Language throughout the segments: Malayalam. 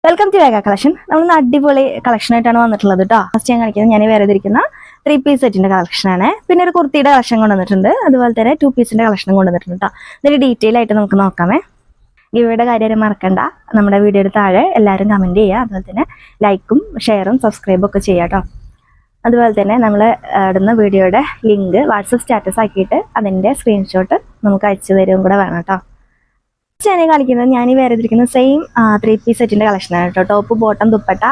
വെൽക്കം ടു വേഗ കളക്ഷൻ. നമ്മൾ അടിപൊളി കളക്ഷൻ ആയിട്ടാണ് വന്നിട്ടുള്ളത് കേട്ടോ. ഫസ്റ്റ് ഞാൻ കാണിക്കുന്നത് ഞാൻ വേറെ ഇരിക്കുന്ന 3 പീസ് സെറ്റിന്റെ കളക്ഷനാണ്. പിന്നെ ഒരു കുർത്തിയുടെ കളക്ഷൻ കൊണ്ടുവന്നിട്ടുണ്ട്, അതുപോലെ തന്നെ 2 പീസിന്റെ കളക്ഷൻ കൊണ്ടുവന്നിട്ടുണ്ട് കേട്ടോ. ഇതിന് ഡീറ്റെയിൽ ആയിട്ട് നമുക്ക് നോക്കാമേ. ഗിവയുടെ കാര്യം മറക്കണ്ട, നമ്മുടെ വീഡിയോയുടെ താഴെ എല്ലാവരും കമന്റ് ചെയ്യുക, അതുപോലെ തന്നെ ലൈക്കും ഷെയറും സബ്സ്ക്രൈബും ഒക്കെ ചെയ്യുക കേട്ടോ. അതുപോലെ തന്നെ നമ്മൾ ഇടുന്ന വീഡിയോയുടെ ലിങ്ക് വാട്സപ്പ് സ്റ്റാറ്റസ് ആക്കിയിട്ട് അതിൻ്റെ സ്ക്രീൻഷോട്ട് നമുക്ക് അയച്ചു തരുകയും കൂടെ വേണം കേട്ടോ. ഞാൻ കളിക്കുന്നത് ഞാൻ വേറെ ഇരിക്കുന്ന സെയിം 3 പീസ് സെറ്റിന്റെ കളക്ഷനാണ് കേട്ടോ. ടോപ്പ് ബോട്ടം ദുപ്പട്ട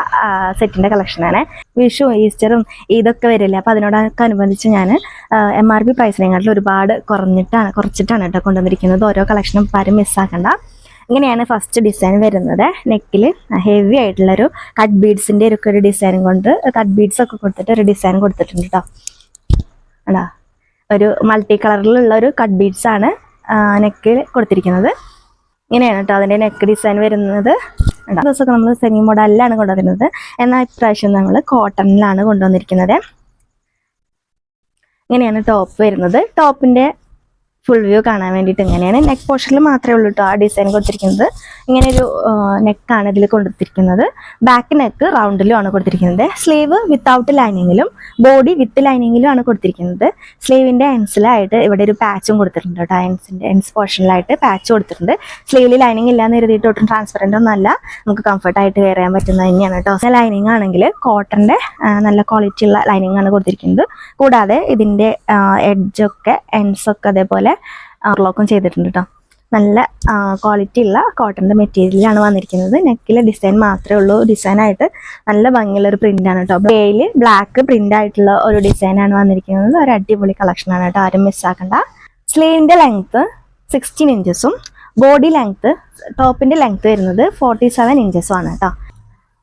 സെറ്റിന്റെ കളക്ഷനാണ്. വിഷു ഈസ്റ്ററും ഇതൊക്കെ വരില്ലേ, അപ്പോൾ അതിനോടൊക്കെ അനുബന്ധിച്ച് ഞാൻ MRP പ്രൈസിനെക്കാട്ടിൽ ഒരുപാട് കുറച്ചിട്ടാണ് കേട്ടോ കൊണ്ടുവന്നിരിക്കുന്നത്. ഓരോ കളക്ഷനും ആരും മിസ്സാക്കണ്ട. ഇങ്ങനെയാണ് ഫസ്റ്റ് ഡിസൈൻ വരുന്നത്. നെക്കിൽ ഹെവി ആയിട്ടുള്ളൊരു കട്ട് ബീഡ്സിൻ്റെ ഒരു ഡിസൈൻ കൊണ്ട് കട്ട് ബീഡ്സ് ഒക്കെ കൊടുത്തിട്ട് ഒരു ഡിസൈൻ കൊടുത്തിട്ടുണ്ട് കേട്ടോ. അതാ ഒരു മൾട്ടി കളറിലുള്ള ഒരു കട്ട് ബീഡ്സ് ആണ് നെക്കിൽ കൊടുത്തിരിക്കുന്നത്. ഇങ്ങനെയാണ് കേട്ടോ അതിൻ്റെ നെക്ക് ഡിസൈൻ വരുന്നത്. ദിവസമൊക്കെ നമ്മൾ സെമി മോഡലിലാണ് കൊണ്ടുവന്നിരുന്നത്, എന്നാൽ ഇപ്രാവശ്യം നമ്മൾ കോട്ടണിലാണ് കൊണ്ടുവന്നിരിക്കുന്നത്. ഇങ്ങനെയാണ് ടോപ്പ് വരുന്നത്. ടോപ്പിൻ്റെ ഫുൾ വ്യൂ കാണാൻ വേണ്ടിയിട്ട് ഇങ്ങനെയാണ്. നെക്ക് പോർഷനിൽ മാത്രമേ ഉള്ളൂ കേട്ടോ ആ ഡിസൈൻ കൊടുത്തിരിക്കുന്നത്. ഇങ്ങനെ ഒരു നെക്കാണ് ഇതിൽ കൊടുത്തിരിക്കുന്നത്. ബാക്ക് നെക്ക് റൗണ്ടിലും ആണ് കൊടുത്തിരിക്കുന്നത്. സ്ലീവ് വിത്തൗട്ട് ലൈനിങ്ങിലും ബോഡി വിത്ത് ലൈനിങ്ങിലും ആണ് കൊടുത്തിരിക്കുന്നത്. സ്ലീവിൻ്റെ എൻസിലായിട്ട് ഇവിടെ ഒരു പാച്ചും കൊടുത്തിട്ടുണ്ട് കേട്ടോ. എൻസ് പോർഷനിലായിട്ട് പാച്ച് കൊടുത്തിട്ടുണ്ട്. സ്ലീവിൽ ലൈനിങ് ഇല്ലാന്ന് എഴുതിയിട്ട് ഒട്ടും ട്രാൻസ്പെറൻ്റ് ഒന്നല്ല, നമുക്ക് കംഫർട്ടായിട്ട് വെയർ ചെയ്യാൻ പറ്റുന്നത് തന്നെയാണ് കേട്ടോ. ലൈനിങ് ആണെങ്കിൽ കോട്ടൻ്റെ നല്ല ക്വാളിറ്റി ഉള്ള ലൈനിങ് ആണ് കൊടുത്തിരിക്കുന്നത്. കൂടാതെ ഇതിൻ്റെ എഡ്ജൊക്കെ എൻസൊക്കെ അതേപോലെ ഓവർലോക്കും ചെയ്തിട്ടുണ്ട് കേട്ടോ. നല്ല ക്വാളിറ്റി ഉള്ള കോട്ടൻ്റെ മെറ്റീരിയലാണ് വന്നിരിക്കുന്നത്. നെക്കിലെ ഡിസൈൻ മാത്രമേ ഉള്ളൂ. ഡിസൈനായിട്ട് നല്ല ഭംഗിയുള്ള ഒരു പ്രിൻ്റാണ് കേട്ടോ. ഗ്രേയിൽ ബ്ലാക്ക് പ്രിൻ്റ് ആയിട്ടുള്ള ഒരു ഡിസൈനാണ് വന്നിരിക്കുന്നത്. ഒരു അടിപൊളി കളക്ഷനാണ് കേട്ടോ, ആരും മിസ്സാക്കണ്ട. സ്ലീവിൻ്റെ ലെങ്ത്ത് 16 ഇഞ്ചസും ബോഡി ലെങ്ത്ത് ടോപ്പിൻ്റെ ലെങ്ത്ത് വരുന്നത് 47 ഇഞ്ചസും ആണ് കേട്ടോ.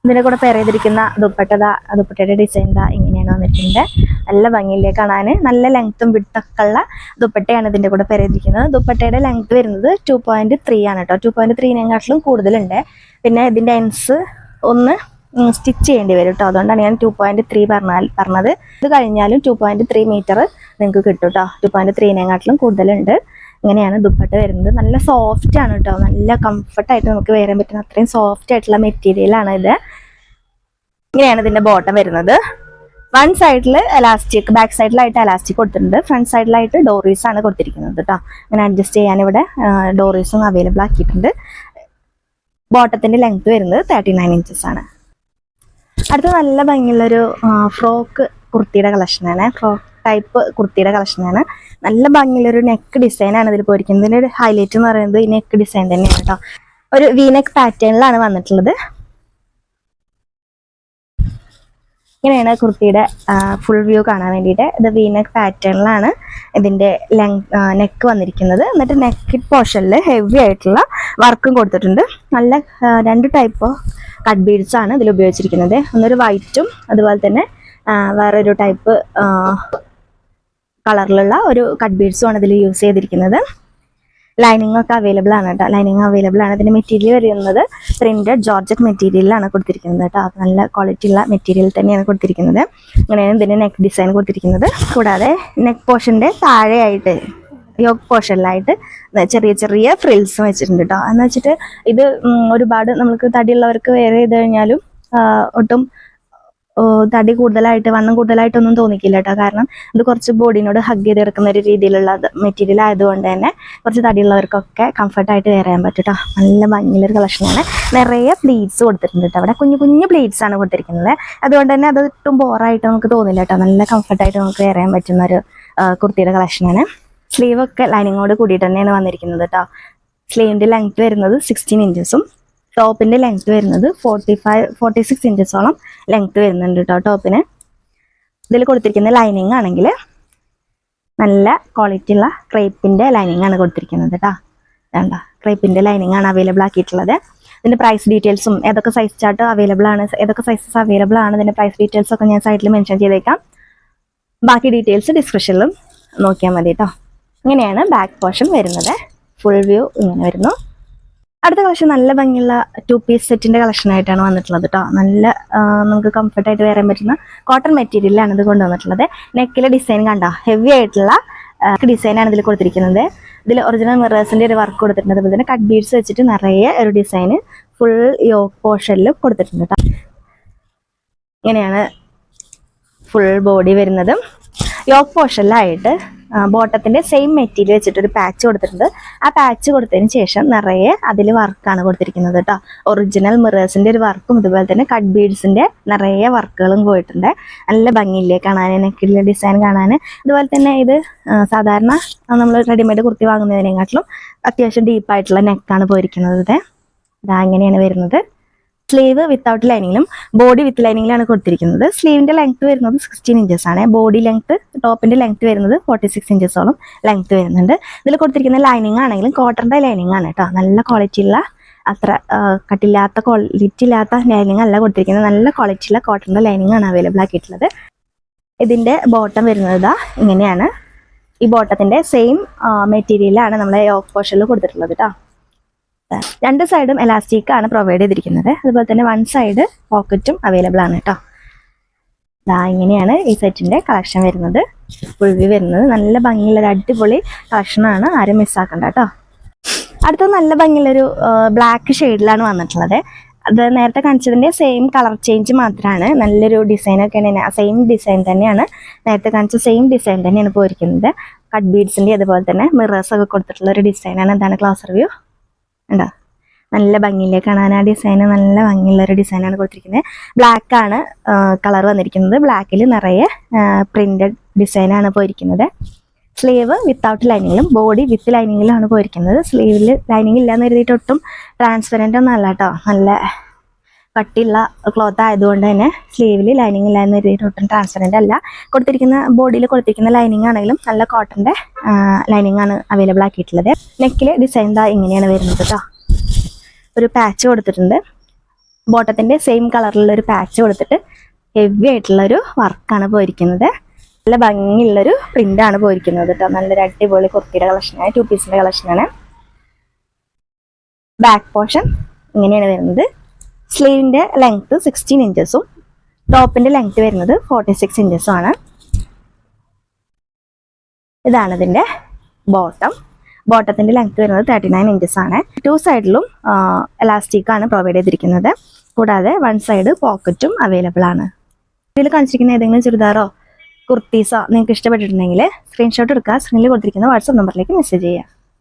ഇതിൻ്റെ കൂടെ പെയർ ചെയ്തിരിക്കുന്ന ദുപ്പട്ടയുടെ ഡിസൈൻ ഇങ്ങനെയാണ് വന്നിട്ടുണ്ട്. നല്ല ഭംഗിയിലേക്ക് കാണാൻ നല്ല ലെങ്ത്തും വിട്ടൊക്കെ ഉള്ള ദുപ്പട്ടയാണ് ഇതിൻ്റെ കൂടെ പെയർ ചെയ്തിരിക്കുന്നത്. ദുപ്പട്ടയുടെ ലെങ്ത്ത് വരുന്നത് 2.3 ആണ് കേട്ടോ. 2.3-നേക്കാട്ടിലും കൂടുതലുണ്ട്. പിന്നെ ഇതിൻ്റെ എൻസ് ഒന്ന് സ്റ്റിച്ച് ചെയ്യേണ്ടി വരും കേട്ടോ. അതുകൊണ്ടാണ് ഞാൻ 2.3 പറഞ്ഞത്. ഇത് കഴിഞ്ഞാലും 2.3 മീറ്റർ നിങ്ങൾക്ക് കിട്ടും കേട്ടോ. 2.3-നേക്കാട്ടിലും കൂടുതലുണ്ട്. ഇങ്ങനെയാണ് ദുപ്പട്ട വരുന്നത്. നല്ല സോഫ്റ്റ് ആണ് കേട്ടോ. നല്ല കംഫർട്ടായിട്ട് നമുക്ക് വെയർ ചെയ്യാൻ പറ്റുന്ന അത്രയും സോഫ്റ്റ് ആയിട്ടുള്ള മെറ്റീരിയലാണ് ഇത്. ഇങ്ങനെയാണ് ഇതിൻ്റെ ബോട്ടം വരുന്നത്. വൺ സൈഡിൽ എലാസ്റ്റിക്, ബാക്ക് സൈഡിലായിട്ട് എലാസ്റ്റിക് കൊടുത്തിട്ടുണ്ട്. ഫ്രണ്ട് സൈഡിലായിട്ട് ഡോറീസ് ആണ് കൊടുത്തിരിക്കുന്നത് കേട്ടോ. ഇങ്ങനെ അഡ്ജസ്റ്റ് ചെയ്യാൻ ഇവിടെ ഡോറീസും അവൈലബിൾ ആക്കിയിട്ടുണ്ട്. ബോട്ടത്തിൻ്റെ ലെങ്ത് വരുന്നത് 39 ഇഞ്ചസ് ആണ്. അടുത്ത നല്ല ഭംഗിയുള്ളൊരു ഫ്രോക്ക് കുർത്തിയുടെ കളക്ഷനാണ്. ഫ്രോക്ക് ടൈപ്പ് കുർത്തിയുടെ കളക്ഷനാണ്. നല്ല ഭംഗിയുള്ളൊരു നെക്ക് ഡിസൈനാണ് ഇതിൽ പോയിരിക്കുന്നത്. ഇതിൻ്റെ ഒരു ഹൈലൈറ്റ് എന്ന് പറയുന്നത് ഈ നെക്ക് ഡിസൈൻ തന്നെയാണ് കേട്ടോ. ഒരു വി നെക്ക് പാറ്റേണിലാണ് വന്നിട്ടുള്ളത്. ഇങ്ങനെയാണ് കുർത്തിയുടെ ഫുൾ വ്യൂ കാണാൻ വേണ്ടിയിട്ട്. ഇത് വി നെക്ക് പാറ്റേണിലാണ് ഇതിൻ്റെ നെക്ക് വന്നിരിക്കുന്നത്. എന്നിട്ട് നെക്ക് പോർഷനിൽ ഹെവി ആയിട്ടുള്ള വർക്കും കൊടുത്തിട്ടുണ്ട്. നല്ല 2 ടൈപ്പ് കട്ട് ബീഡ്സ് ആണ് ഇതിൽ ഉപയോഗിച്ചിരിക്കുന്നത്. ഒന്നൊരു വൈറ്റും അതുപോലെ തന്നെ വേറൊരു ടൈപ്പ് കളറിലുള്ള ഒരു കട്ട് ബീഡ്സും ആണ് ഇതിൽ യൂസ് ചെയ്തിരിക്കുന്നത്. ലൈനിങ് ഒക്കെ അവൈലബിൾ ആണ് കേട്ടോ. ലൈനിങ് അവൈലബിൾ ആണ്. ഇതിൻ്റെ മെറ്റീരിയൽ വരുന്നത് പ്രിന്റഡ് ജോർജറ്റ് മെറ്റീരിയലാണ് കൊടുത്തിരിക്കുന്നത് കേട്ടോ. നല്ല ക്വാളിറ്റി ഉള്ള മെറ്റീരിയൽ തന്നെയാണ് കൊടുത്തിരിക്കുന്നത്. ഇങ്ങനെയാണ് ഇതിൻ്റെ നെക്ക് ഡിസൈൻ കൊടുത്തിരിക്കുന്നത്. കൂടാതെ നെക്ക് പോർഷൻ്റെ താഴെയായിട്ട് യോക്ക് പോർഷനിലായിട്ട് ചെറിയ ചെറിയ ഫ്രിൽസും വെച്ചിട്ടുണ്ട് കേട്ടോ. എന്ന് വെച്ചിട്ട് ഇത് ഒരുപാട് നമുക്ക് തടിയുള്ളവർക്ക് വെയർ ചെയ്ത് കഴിഞ്ഞാലും ഒട്ടും തടി കൂടുതലായിട്ട് വണ്ണം കൂടുതലായിട്ടൊന്നും തോന്നിക്കില്ല കേട്ടോ. കാരണം ഇത് കുറച്ച് ബോഡിനോട് ഹഗ് ചെയ്ത് കിടക്കുന്ന ഒരു രീതിയിലുള്ള മെറ്റീരിയൽ ആയതുകൊണ്ട് തന്നെ കുറച്ച് തടിയുള്ളവർക്കൊക്കെ കംഫർട്ടായിട്ട് വെയർ ചെയ്യാൻ പറ്റും കേട്ടോ. നല്ല ഭംഗിയുള്ളൊരു കളക്ഷനാണ്. നിറയെ പ്ലീറ്റ്സ് കൊടുത്തിട്ടുണ്ട് കേട്ടോ. അവിടെ കുഞ്ഞു കുഞ്ഞു പ്ലീറ്റ്സ് ആണ് കൊടുത്തിരിക്കുന്നത്. അതുകൊണ്ട് തന്നെ അത് ഒട്ടും ബോറായിട്ട് നമുക്ക് തോന്നില്ല കേട്ടോ. നല്ല കംഫർട്ടായിട്ട് നമുക്ക് വെയർ ചെയ്യാൻ പറ്റുന്ന ഒരു കുർത്തിയുടെ കളക്ഷനാണ്. സ്ലീവൊക്കെ ലൈനിങ്ങോട് കൂടിയിട്ട് തന്നെയാണ് വന്നിരിക്കുന്നത് കേട്ടോ. സ്ലീവിൻ്റെ ലെങ്ത് വരുന്നത് 16 ഇഞ്ചസും ടോപ്പിൻ്റെ ലെങ്ത് വരുന്നത് 46 ഇഞ്ചസോളം ലെങ്ത് വരുന്നുണ്ട് കേട്ടോ ടോപ്പിന്. ഇതിൽ കൊടുത്തിരിക്കുന്ന ലൈനിങ് ആണെങ്കിൽ നല്ല ക്വാളിറ്റി ഉള്ള ക്രേപ്പിൻ്റെ ലൈനിങ് ആണ് കൊടുത്തിരിക്കുന്നത് കേട്ടോ. വേണ്ട ക്രേപ്പിൻ്റെ ലൈനിങ് ആണ് അവൈലബിൾ ആക്കിയിട്ടുള്ളത്. ഇതിൻ്റെ പ്രൈസ് ഡീറ്റെയിൽസും ഏതൊക്കെ സൈസ് ചാർട്ട് അവൈലബിൾ ആണ്, ഏതൊക്കെ സൈസസ് അവൈലബിൾ ആണ്, ഇതിൻ്റെ പ്രൈസ് ഡീറ്റെയിൽസ് ഒക്കെ ഞാൻ സൈറ്റിൽ മെൻഷൻ ചെയ്തേക്കാം. ബാക്കി ഡീറ്റെയിൽസ് ഡിസ്ക്രിപ്ഷനിലും നോക്കിയാൽ മതി കേട്ടോ. ഇങ്ങനെയാണ് ബാക്ക് പോർഷൻ വരുന്നത്. ഫുൾ വ്യൂ ഇങ്ങനെ വരുന്നു. അടുത്ത കളക്ഷൻ നല്ല ഭംഗിയുള്ള 2 പീസ് സെറ്റിൻ്റെ കളക്ഷനായിട്ടാണ് വന്നിട്ടുള്ളത് കേട്ടോ. നല്ല നമുക്ക് കംഫർട്ടായിട്ട് വെയർ ചെയ്യാൻ പറ്റുന്ന കോട്ടൺ മെറ്റീരിയലാണ് ഇത് കൊണ്ടുവന്നിട്ടുള്ളത്. നെക്കിലെ ഡിസൈൻ കണ്ടോ, ഹെവി ആയിട്ടുള്ള ഡിസൈനാണ് ഇതിൽ കൊടുത്തിരിക്കുന്നത്. ഇതിൽ ഒറിജിനൽ മിറേഴ്സിൻ്റെ ഒരു വർക്ക് കൊടുത്തിട്ടുണ്ട്. അതുപോലെ തന്നെ കട്ട് ബീഡ്സ് വെച്ചിട്ട് നിറയെ ഒരു ഡിസൈൻ ഫുൾ യോക്ക് പോർഷനിൽ കൊടുത്തിട്ടുണ്ട് കേട്ടോ. ഇങ്ങനെയാണ് ഫുൾ ബോഡി വരുന്നത്. യോക്ക് പോർഷനിലായിട്ട് ബോട്ടത്തിന്റെ സെയിം മെറ്റീരിയൽ വെച്ചിട്ട് ഒരു പാച്ച് കൊടുത്തിട്ടുണ്ട്. ആ പാച്ച് കൊടുത്തതിന് ശേഷം നിറയെ അതിൽ വർക്കാണ് കൊടുത്തിരിക്കുന്നത് കേട്ടോ. ഒറിജിനൽ മിറേഴ്സിന്റെ ഒരു വർക്കും ഇതുപോലെ തന്നെ കട്ട് ബീഡ്സിന്റെ നിറയെ വർക്കുകളും പോയിട്ടുണ്ട്. നല്ല ഭംഗിയില്ലേ കാണാൻ, നെക്കിലെ ഡിസൈൻ കാണാൻ. അതുപോലെ തന്നെ ഇത് സാധാരണ നമ്മൾ റെഡിമെയ്ഡ് കുർത്തി വാങ്ങുന്നതിനെക്കാട്ടിലും അത്യാവശ്യം ഡീപ്പായിട്ടുള്ള നെക്കാണ് പോയിരിക്കുന്നത്. ഇതാ ഇങ്ങനെയാണ് വരുന്നത്. സ്ലീവ് വിത്തൗട്ട് ലൈനിങ്ങിലും ബോഡി വിത്ത് ലൈനിങ്ങിലാണ് കൊടുത്തിരിക്കുന്നത്. സ്ലീവിന്റെ ലെങ്ത് വരുന്നത് 16 ഇഞ്ചസ് ആണ്. ബോഡി ലെങ്ത്, ടോപ്പിന്റെ ലെങ്ത് വരുന്നത് 46 ഇഞ്ചസോളം ലെങ്ത് വരുന്നുണ്ട്. ഇതിൽ കൊടുത്തിരിക്കുന്ന ലൈനിങ് ആണെങ്കിലും കോട്ടന്റെ ലൈനിങ് ആണ് കേട്ടോ. നല്ല ക്വാളിറ്റി ഉള്ള, അത്ര ക്വാളിറ്റി ഇല്ലാത്ത ലൈനിങ് അല്ല കൊടുത്തിരിക്കുന്നത്. നല്ല ക്വാളിറ്റി ഉള്ള കോട്ടന്റെ ലൈനിങ് ആണ് അവൈലബിൾ ആക്കിയിട്ടുള്ളത്. ഇതിന്റെ ബോട്ടം വരുന്നത് ഇതാ ഇങ്ങനെയാണ്. ഈ ബോട്ടത്തിന്റെ സെയിം മെറ്റീരിയലാണ് നമ്മളെ യോക്ക് പോർഷനിൽ കൊടുത്തിട്ടുള്ളത് കേട്ടോ. 2 സൈഡും എലാസ്റ്റിക് ആണ് പ്രൊവൈഡ് ചെയ്തിരിക്കുന്നത്. അതുപോലെ തന്നെ 1 സൈഡ് പോക്കറ്റും അവൈലബിൾ ആണ് കേട്ടോ. ഇങ്ങനെയാണ് ഈ സെറ്റിന്റെ കളക്ഷൻ വരുന്നത്. ഫുൾ വ്യൂ വരുന്നത് നല്ല ഭംഗിയുള്ള ഒരു അടിപൊളി കളക്ഷനാണ്. ആരും മിസ്സാക്കണ്ട കേട്ടോ. അടുത്ത നല്ല ഭംഗിയുള്ളൊരു ബ്ലാക്ക് ഷെയ്ഡിലാണ് വന്നിട്ടുള്ളത്. അത് നേരത്തെ കാണിച്ചതിന്റെ സെയിം കളർ ചേഞ്ച് മാത്രമാണ്. നല്ലൊരു ഡിസൈനൊക്കെ സെയിം ഡിസൈൻ തന്നെയാണ്, നേരത്തെ കാണിച്ച സെയിം ഡിസൈൻ തന്നെയാണ് പോയിരിക്കുന്നത്. കട്ട് ബീഡ്സിന്റെ അതുപോലെ തന്നെ മിറേഴ്സ് ഒക്കെ കൊടുത്തിട്ടുള്ള ഒരു ഡിസൈനാണ്. എന്താണ് ക്ലോസർ വ്യൂ ഉണ്ടോ? നല്ല ഭംഗിയില്ലേ കാണാൻ. ആ ഡിസൈന് നല്ല ഭംഗിയുള്ള ഒരു ഡിസൈനാണ് കൊടുത്തിരിക്കുന്നത്. ബ്ലാക്ക് ആണ് കളർ വന്നിരിക്കുന്നത്. ബ്ലാക്കിൽ നിറയെ പ്രിന്റഡ് ഡിസൈനാണ് പോയിരിക്കുന്നത്. സ്ലീവ് വിത്തൗട്ട് ലൈനിങ്ങിലും ബോഡി വിത്ത് ലൈനിങ്ങിലാണ് പോയിരിക്കുന്നത്. സ്ലീവിൽ ലൈനിങ് ഇല്ലാന്ന് കരുതിയിട്ട് ഒട്ടും ട്രാൻസ്പെറൻ്റ് ഒന്നും അല്ല കേട്ടോ. നല്ല കട്ടിയുള്ള ക്ലോത്ത് ആയതുകൊണ്ട് തന്നെ സ്ലീവിൽ ലൈനിങ് ഇല്ലാന്ന് കരുതിയിട്ട് ഒട്ടും ട്രാൻസ്പെറൻ്റ് അല്ല. കൊടുത്തിരിക്കുന്ന ബോഡിയിൽ കൊടുത്തിരിക്കുന്ന ലൈനിങ് ആണെങ്കിലും നല്ല കോട്ടൻ്റെ ലൈനിങ് ആണ് അവൈലബിൾ ആക്കിയിട്ടുള്ളത്. നെക്കിൽ ഡിസൈൻ ഇങ്ങനെയാണ് വരുന്നത് കേട്ടോ. ഒരു പാച്ച് കൊടുത്തിട്ടുണ്ട്. ബോട്ടത്തിന്റെ സെയിം കളറിലുള്ള ഒരു പാച്ച് കൊടുത്തിട്ട് ഹെവി ആയിട്ടുള്ളൊരു വർക്കാണ് പോയിരിക്കുന്നത്. നല്ല ഭംഗിയുള്ളൊരു പ്രിന്റാണ് പോയിരിക്കുന്നത് കേട്ടോ. നല്ലൊരു അടിപൊളി കുർത്തിയുടെ കളക്ഷനാണ്, 2 പീസിന്റെ കളക്ഷനാണ്. ബാക്ക് പോർഷൻ ഇങ്ങനെയാണ് വരുന്നത്. സ്ലീവിന്റെ ലെങ്ത് 16 ഇഞ്ചസും ടോപ്പിന്റെ ലെങ്ത് വരുന്നത് 46 ഇഞ്ചസും ആണ്. ഇതാണ് ഇതിന്റെ ബോട്ടം. ബോട്ടത്തിന്റെ ലെങ്ത് വരുന്നത് 39 ഇഞ്ചസ് ആണ്. 2 സൈഡിലും എലാസ്റ്റിക് ആണ് പ്രൊവൈഡ് ചെയ്തിരിക്കുന്നത്. കൂടാതെ 1 സൈഡ് പോക്കറ്റും അവൈലബിൾ ആണ്. ഇതിൽ കാണിച്ചിരിക്കുന്ന ഏതെങ്കിലും ചുരിദാറോ കുർത്തീസോ നിങ്ങൾക്ക് ഇഷ്ടപ്പെട്ടിട്ടുണ്ടെങ്കിൽ സ്ക്രീൻഷോട്ട് എടുക്കുക. സ്ക്രീനിൽ കൊടുത്തിരിക്കുന്ന വാട്സ്ആപ്പ് നമ്പറിലേക്ക് മെസ്സേജ് ചെയ്യുക.